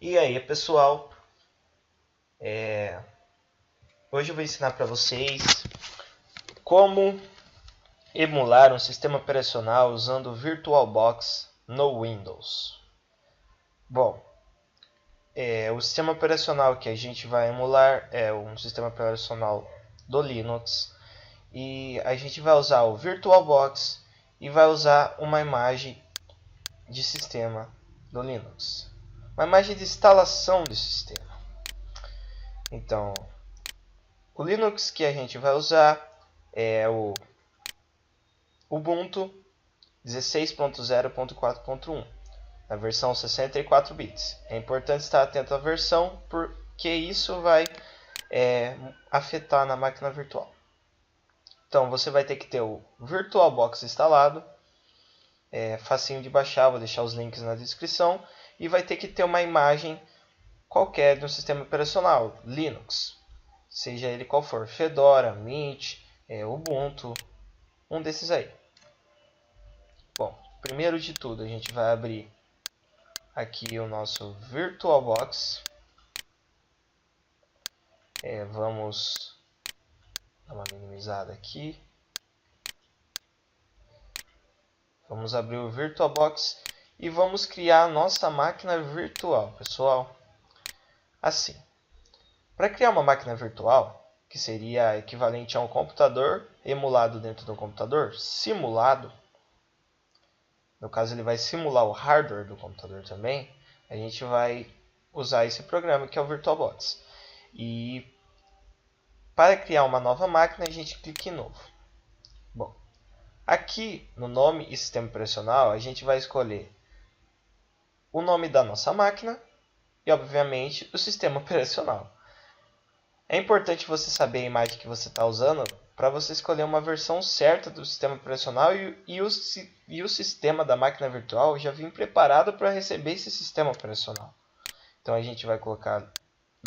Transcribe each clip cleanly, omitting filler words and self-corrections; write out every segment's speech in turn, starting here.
E aí pessoal, hoje eu vou ensinar para vocês como emular um sistema operacional usando o VirtualBox no Windows. Bom, o sistema operacional que a gente vai emular é um sistema operacional do Linux e a gente vai usar o VirtualBox e vai usar uma imagem de sistema do Linux, uma imagem de instalação do sistema. Então, o Linux que a gente vai usar é o Ubuntu 16.0.4.1, na versão 64 bits. É importante estar atento à versão, porque isso vai afetar na máquina virtual. Então, você vai ter que ter o VirtualBox instalado, facinho de baixar, vou deixar os links na descrição, e vai ter que ter uma imagem qualquer de um sistema operacional, Linux, seja ele qual for, Fedora, Mint, Ubuntu, um desses aí. Bom, primeiro de tudo a gente vai abrir aqui o nosso VirtualBox. Vamos dar uma minimizada aqui. Vamos abrir o VirtualBox e vamos criar a nossa máquina virtual, pessoal. Assim, para criar uma máquina virtual, que seria equivalente a um computador emulado dentro do computador, simulado, no caso ele vai simular o hardware do computador também, a gente vai usar esse programa que é o VirtualBox. E para criar uma nova máquina, a gente clica em novo. Bom, aqui no nome e sistema operacional, a gente vai escolher o nome da nossa máquina e, obviamente, o sistema operacional. É importante você saber a imagem que você está usando para você escolher uma versão certa do sistema operacional e o sistema da máquina virtual já vem preparado para receber esse sistema operacional. Então a gente vai colocar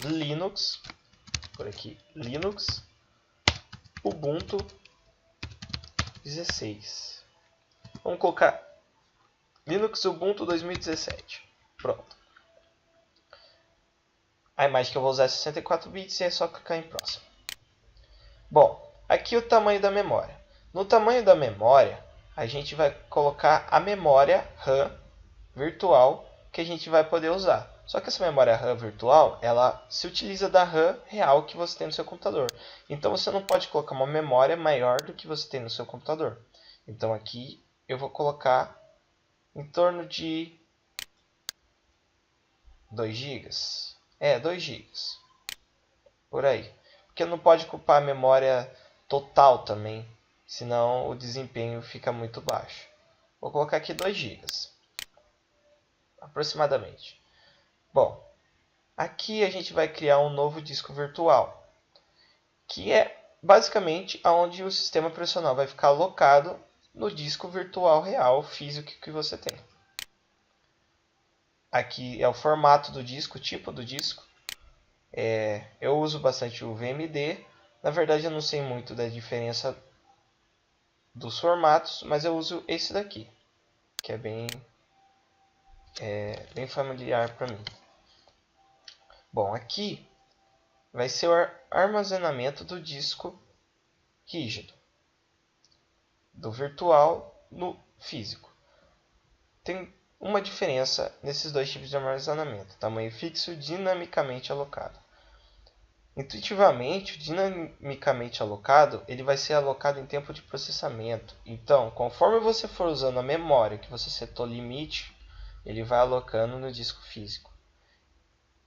Linux, por aqui, Linux, Ubuntu 16. Vamos colocar Linux Ubuntu 2017. Pronto. A imagem que eu vou usar é 64 bits e é só clicar em próximo. Bom, aqui o tamanho da memória. No tamanho da memória, a gente vai colocar a memória RAM virtual que a gente vai poder usar. Só que essa memória RAM virtual, ela se utiliza da RAM real que você tem no seu computador. Então você não pode colocar uma memória maior do que você tem no seu computador. Então aqui eu vou colocar em torno de 2 GB. 2 GB. Por aí. Porque não pode ocupar a memória total também, senão o desempenho fica muito baixo. Vou colocar aqui 2 GB. Aproximadamente. Bom, aqui a gente vai criar um novo disco virtual, que é basicamente onde o sistema operacional vai ficar alocado no disco virtual real físico que você tem. Aqui é o formato do disco, o tipo do disco. Eu uso bastante o VMD. Na verdade eu não sei muito da diferença dos formatos, mas eu uso esse daqui, que é bem familiar para mim. Bom, aqui vai ser o armazenamento do disco rígido, do virtual no físico. Tem uma diferença nesses dois tipos de armazenamento: tamanho fixo e dinamicamente alocado. Intuitivamente, o dinamicamente alocado ele vai ser alocado em tempo de processamento. Então, conforme você for usando a memória que você setou limite, ele vai alocando no disco físico.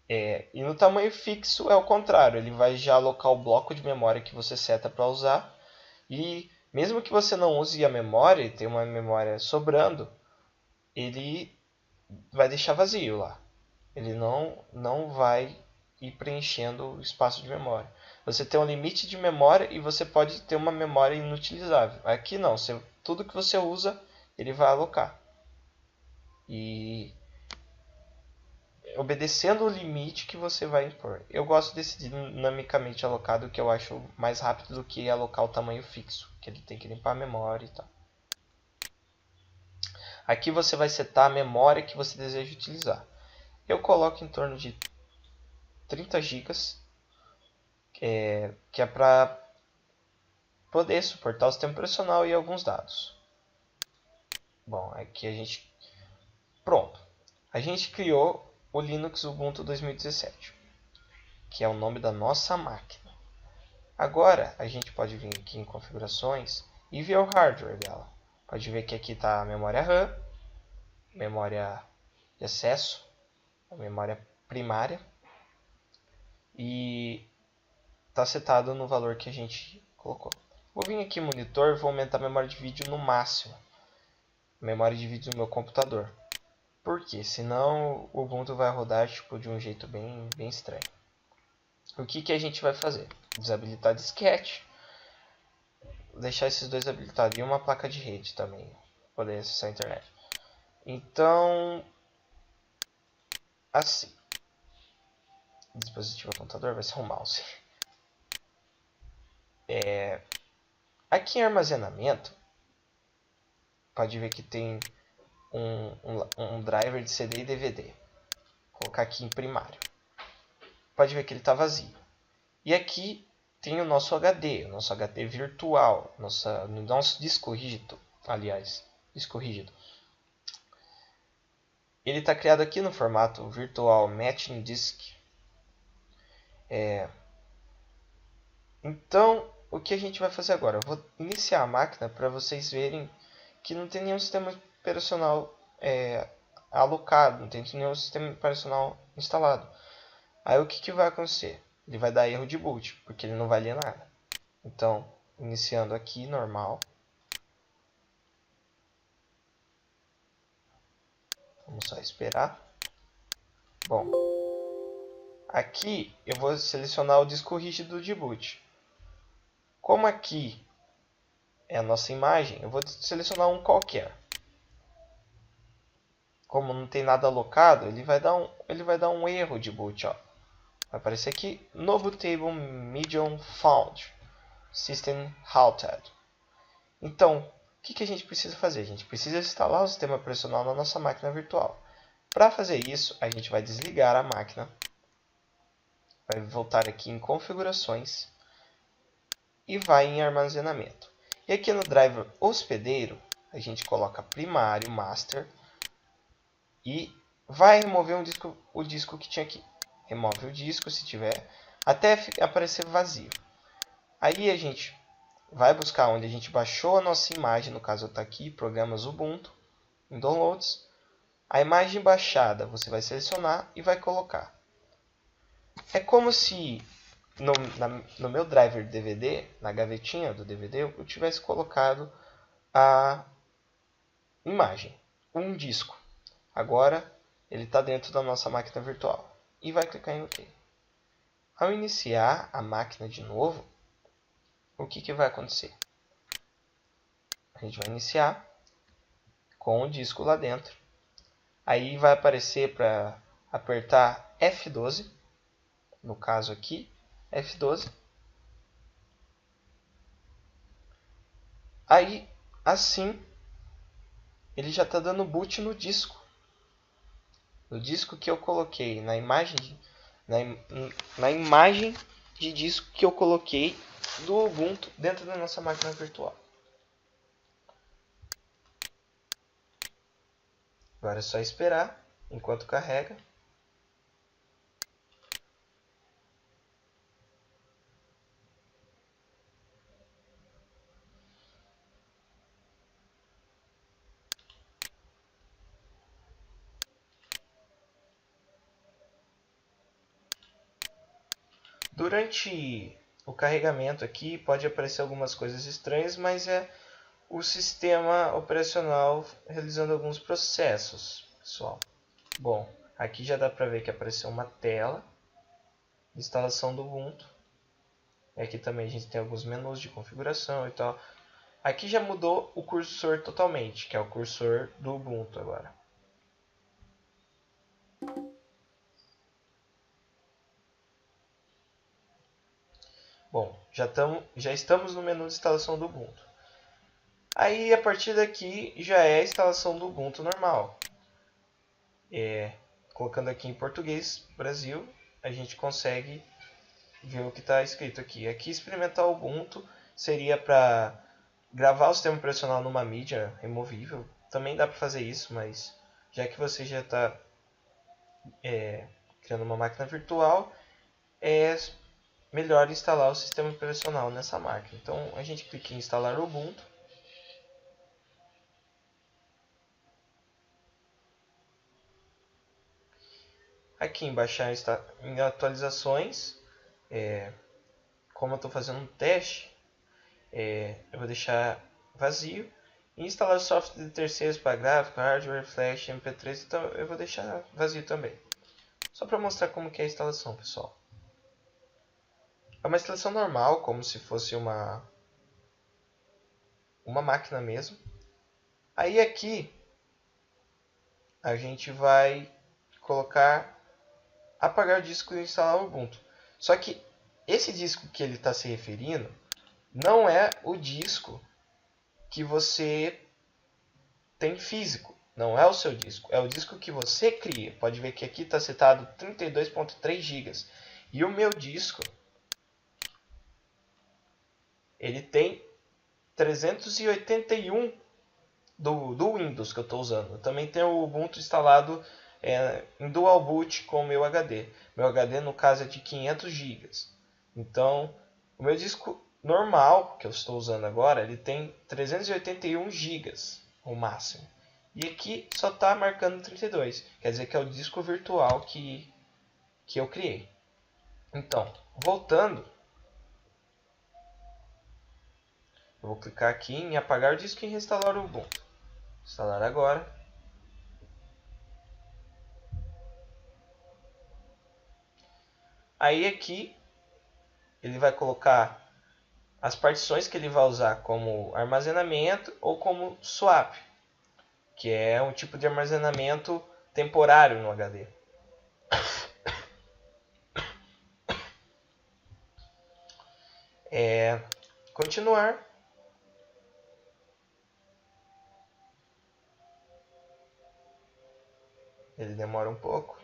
E no tamanho fixo é o contrário, ele vai já alocar o bloco de memória que você seta para usar. E mesmo que você não use a memória e tenha uma memória sobrando, ele vai deixar vazio lá. Ele não vai ir preenchendo o espaço de memória. Você tem um limite de memória e você pode ter uma memória inutilizável. Aqui não, tudo que você usa, ele vai alocar. E obedecendo o limite que você vai impor. Eu gosto desse dinamicamente alocado, que eu acho mais rápido do que alocar o tamanho fixo, que ele tem que limpar a memória e tal. Aqui você vai setar a memória que você deseja utilizar. Eu coloco em torno de 30 GB, que é para poder suportar o sistema operacional e alguns dados. Bom, aqui a gente... Pronto. A gente criou o Linux Ubuntu 2017, que é o nome da nossa máquina. Agora, a gente pode vir aqui em configurações e ver o hardware dela. Pode ver que aqui está a memória RAM, memória de acesso, a memória primária, e está setado no valor que a gente colocou. Vou vir aqui no monitor e vou aumentar a memória de vídeo no máximo. Memória de vídeo do meu computador. Por quê? Senão o Ubuntu vai rodar tipo, de um jeito bem estranho. O que a gente vai fazer? Desabilitar disquete. Deixar esses dois habilitados. E uma placa de rede também. Poder acessar a internet. Então, assim. Dispositivo computador vai ser um mouse. Aqui em armazenamento, pode ver que tem um driver de CD e DVD. Vou colocar aqui em primário. Pode ver que ele está vazio. E aqui tem o nosso HD virtual, nosso disco rígido, aliás, disco rígido. Ele está criado aqui no formato Virtual Matching Disk. Então, o que a gente vai fazer agora? Eu vou iniciar a máquina para vocês verem que não tem nenhum sistema operacional alocado, não tem nenhum sistema operacional instalado. Aí o que vai acontecer? Ele vai dar erro de boot, porque ele não vai ler nada. Então, iniciando aqui, normal. Vamos só esperar. Bom, aqui eu vou selecionar o disco rígido de boot. Como aqui é a nossa imagem, eu vou selecionar um qualquer. Como não tem nada alocado, ele vai dar um erro de boot. Ó. Vai aparecer aqui, novo table medium found, system halted. Então, o que a gente precisa fazer? A gente precisa instalar o sistema operacional na nossa máquina virtual. Para fazer isso, a gente vai desligar a máquina, vai voltar aqui em configurações e vai em armazenamento. E aqui no driver hospedeiro, a gente coloca primário, master, e vai remover o disco que tinha aqui. Remove o disco se tiver, até aparecer vazio. Aí a gente vai buscar onde a gente baixou a nossa imagem, no caso está aqui, programas Ubuntu, em downloads. A imagem baixada você vai selecionar e vai colocar. É como se no meu driver DVD, na gavetinha do DVD, eu tivesse colocado a imagem, um disco. Agora ele está dentro da nossa máquina virtual. E vai clicar em OK. Ao iniciar a máquina de novo, o que vai acontecer? A gente vai iniciar com o disco lá dentro. Aí vai aparecer para apertar F12. No caso aqui, F12. Aí, assim, ele já está dando boot no disco. No disco que eu coloquei, na imagem de disco que eu coloquei do Ubuntu dentro da nossa máquina virtual. Agora é só esperar enquanto carrega. Durante o carregamento aqui pode aparecer algumas coisas estranhas, mas é o sistema operacional realizando alguns processos, pessoal. Bom, aqui já dá para ver que apareceu uma tela de instalação do Ubuntu. E aqui também a gente tem alguns menus de configuração e tal. Aqui já mudou o cursor totalmente, que é o cursor do Ubuntu agora. Bom, já estamos no menu de instalação do Ubuntu. Aí, a partir daqui, já é a instalação do Ubuntu normal. colocando aqui em português Brasil, a gente consegue ver o que está escrito aqui. Aqui, experimentar o Ubuntu seria para gravar o sistema operacional numa mídia removível. Também dá para fazer isso, mas já que você já está criando uma máquina virtual, é melhor instalar o sistema operacional nessa máquina. Então a gente clica em instalar o Ubuntu. Aqui em baixar em atualizações, como eu estou fazendo um teste, eu vou deixar vazio. E instalar software de terceiros para gráfico, hardware, flash, mp3, então eu vou deixar vazio também. Só para mostrar como que é a instalação, pessoal. É uma instalação normal, como se fosse uma máquina mesmo. Aí aqui a gente vai colocar apagar o disco e instalar o Ubuntu. Só que esse disco que ele está se referindo não é o disco que você tem físico. Não é o seu disco. É o disco que você cria. Pode ver que aqui está setado 32.3 GB. E o meu disco, ele tem 381 do Windows que eu estou usando. Eu também tenho o Ubuntu instalado em Dual Boot com o meu HD. Meu HD, no caso, é de 500 GB. Então, o meu disco normal, que eu estou usando agora, ele tem 381 GB, o máximo. E aqui só está marcando 32. Quer dizer que é o disco virtual que eu criei. Então, voltando, eu vou clicar aqui em apagar o disco e reinstalar o Ubuntu. Instalar agora. Aí aqui ele vai colocar as partições que ele vai usar como armazenamento ou como swap, que é um tipo de armazenamento temporário no HD. Continuar. Ele demora um pouco.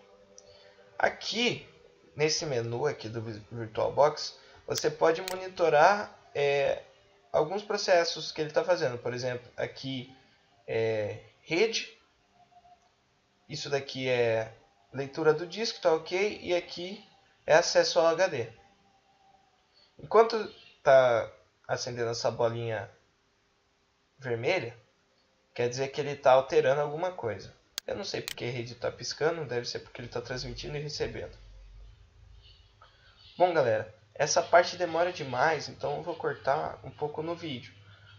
Aqui, nesse menu aqui do VirtualBox, você pode monitorar alguns processos que ele está fazendo. Por exemplo, aqui rede. Isso daqui é leitura do disco, tá ok. E aqui é acesso ao HD. Enquanto está acendendo essa bolinha vermelha, quer dizer que ele está alterando alguma coisa. Eu não sei porque a rede está piscando, deve ser porque ele está transmitindo e recebendo. Bom, galera, essa parte demora demais, então eu vou cortar um pouco no vídeo.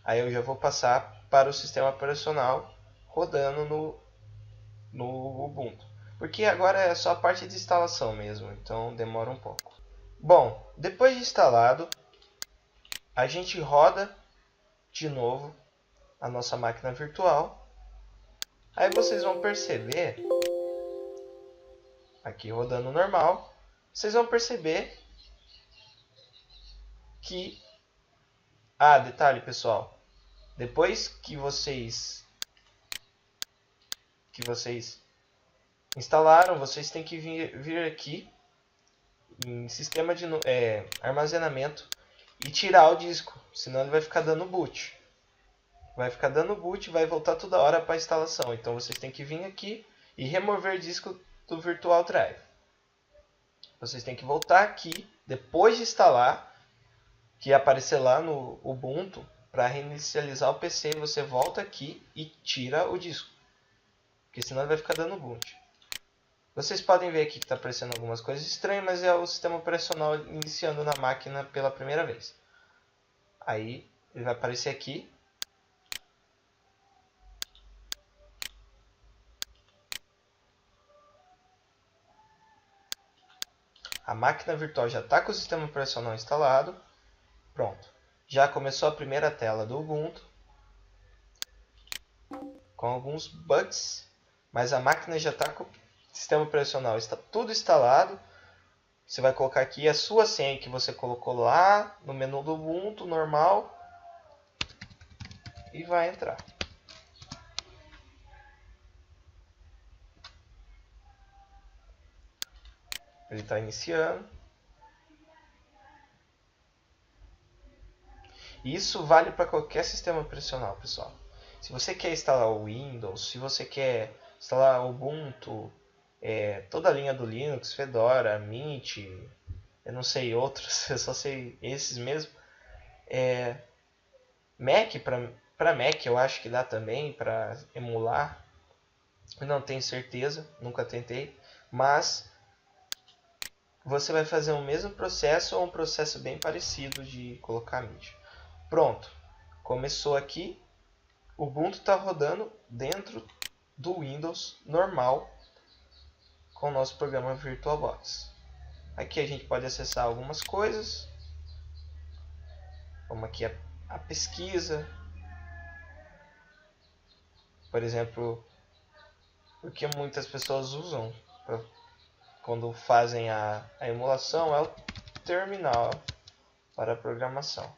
Aí eu já vou passar para o sistema operacional rodando no Ubuntu. Porque agora é só a parte de instalação mesmo, então demora um pouco. Bom, depois de instalado, a gente roda de novo a nossa máquina virtual. Aí vocês vão perceber, aqui rodando normal, vocês vão perceber que... detalhe, pessoal, depois que vocês instalaram, vocês têm que vir aqui em sistema de armazenamento e tirar o disco, senão ele vai ficar dando boot. Vai ficar dando boot, vai voltar toda hora para a instalação. Então vocês têm que vir aqui e remover disco do Virtual Drive. Vocês têm que voltar aqui, depois de instalar, que ia aparecer lá no Ubuntu, para reinicializar o PC, você volta aqui e tira o disco. Porque senão ele vai ficar dando boot. Vocês podem ver aqui que está aparecendo algumas coisas estranhas, mas é o sistema operacional iniciando na máquina pela primeira vez. Aí ele vai aparecer aqui. A máquina virtual já está com o sistema operacional instalado. Pronto. Já começou a primeira tela do Ubuntu. Com alguns bugs. Mas a máquina já está com o sistema operacional. Está tudo instalado. Você vai colocar aqui a sua senha que você colocou lá no menu do Ubuntu normal. E vai entrar. Ele está iniciando. Isso vale para qualquer sistema operacional, pessoal. Se você quer instalar o Windows, se você quer instalar o Ubuntu, toda a linha do Linux, Fedora, Mint, eu não sei outros, eu só sei esses mesmo. Mac, para Mac eu acho que dá também para emular. Eu não tenho certeza, nunca tentei, mas você vai fazer o mesmo processo ou um processo bem parecido de colocar mídia. Pronto, começou aqui. O Ubuntu está rodando dentro do Windows normal com o nosso programa VirtualBox. Aqui a gente pode acessar algumas coisas, como aqui a pesquisa, por exemplo, o que muitas pessoas usam quando fazem a emulação é o terminal para programação.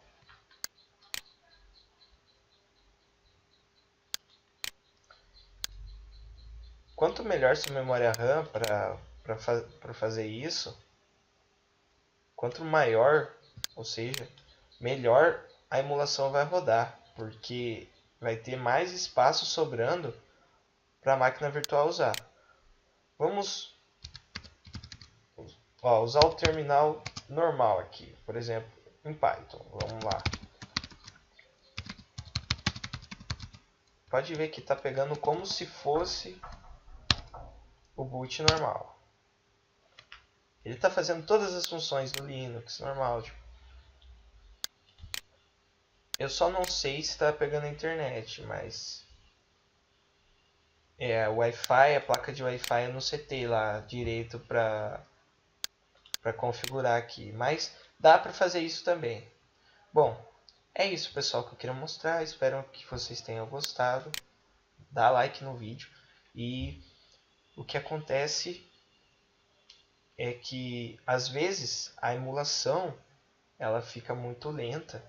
Quanto melhor sua memória RAM para fazer isso, quanto maior, ou seja, melhor a emulação vai rodar, porque vai ter mais espaço sobrando para a máquina virtual usar. Vamos usar o terminal normal aqui, por exemplo, em Python. Vamos lá. Pode ver que está pegando como se fosse o boot normal. Ele está fazendo todas as funções do Linux normal. Eu só não sei se está pegando a internet, mas o Wi-Fi, a placa de Wi-Fi eu não setei lá direito para configurar aqui, mas dá para fazer isso também. Bom, é isso, pessoal, que eu queria mostrar. Espero que vocês tenham gostado. Dá like no vídeo. E o que acontece é que às vezes a emulação ela fica muito lenta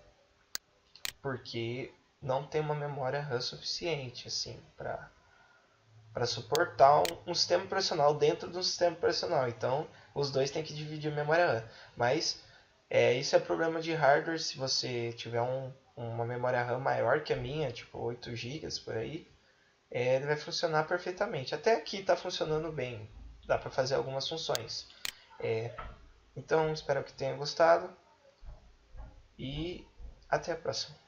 porque não tem uma memória RAM suficiente assim para suportar um sistema operacional dentro de um sistema operacional. Então os dois têm que dividir a memória RAM. Mas isso é problema de hardware. Se você tiver uma memória RAM maior que a minha, tipo 8 GB por aí, ele vai funcionar perfeitamente. Até aqui está funcionando bem. Dá para fazer algumas funções. Então espero que tenha gostado e até a próxima.